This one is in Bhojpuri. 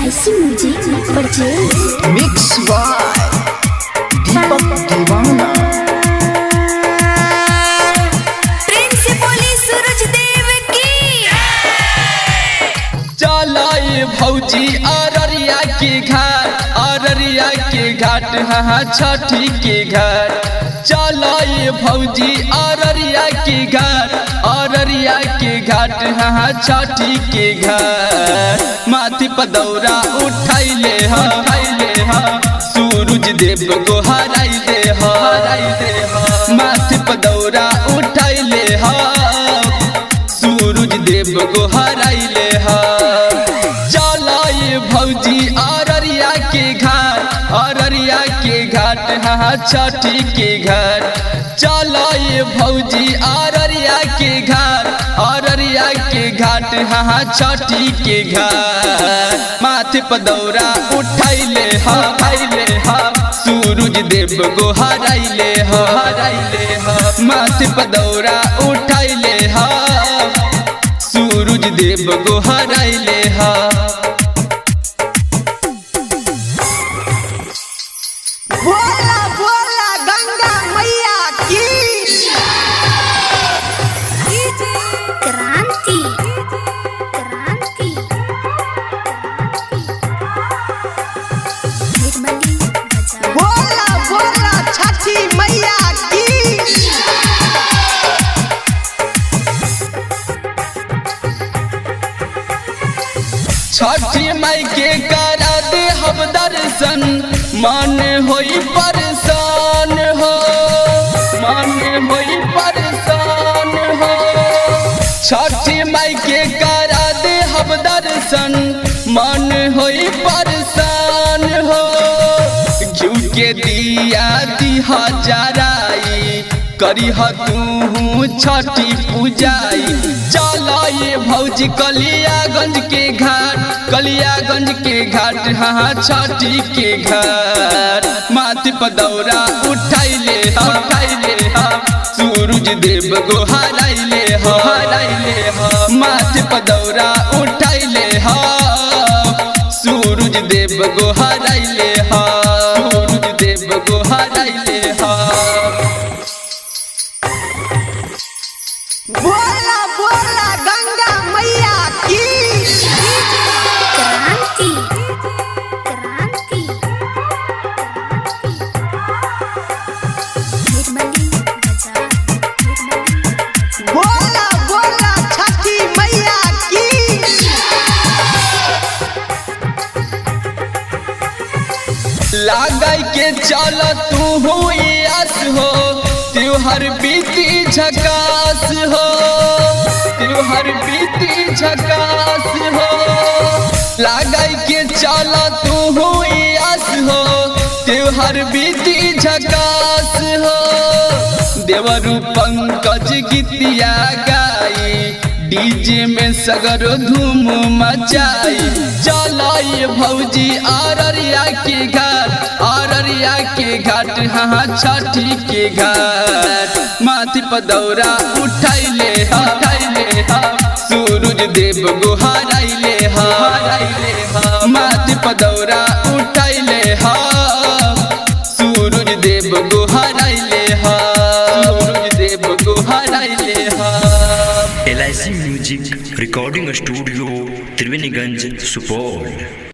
LIC music purchase mix by Deepak Deewana. भौजी अररिया के घाट हाँ छठी के घाट। चलो ये भौजी अररिया के घाट हाँ छठी के घाट। माथी पर दौरा उठाइले सूरज देव को हराइले माथी पर दौरा उठाइले सूरज देव को हराइले भौजी अररिया के घाट हाँ छठी के घाट। चलो ये भौजी अररिया के घाट हाँ छठी के घाट। माथे पर दौरा उठाइले सूरज देव को हराइले माथे पर दौरा उठाइले सूरज देव को हराइले बोला बोला गंगा मैया की क्रांति बोला बोला छठी मैया की। छठी माई के करा दे हम दर्शन मन होई परेशान हो छठी माई के करा दे हम दर्शन मन होई परेशान हो। घिउ के दिया दिहा जराई करी तू छठी पूजाई। चलो ये भौजी कलियागंज के घाट हाँ छठी के घाट। माथे पर दौरा उठाइले सूरज देव को हराइले माथे पर दौरा उठाइले सूरज देव को हराइले बोला बोला गंगा मैया की क्रांति बोला बोला छठी मैया की। लागै के चल तू आस हो त्योहार बीती झकास हो लागै के चल तू आस हो त्योहार बीती झकास हो। देवरु पंकज गीतिया गाई डीजे में सगर धूम मचाई। चलो ये भौजी अररिया के घाट हाँ छठी के घाट। माथे पर दौरा उठाइले सूरज देव को हराइले माथे पर दौरा उठाइले सूरज देव को हराइले LIC music recording studio Triveniganj Supaul.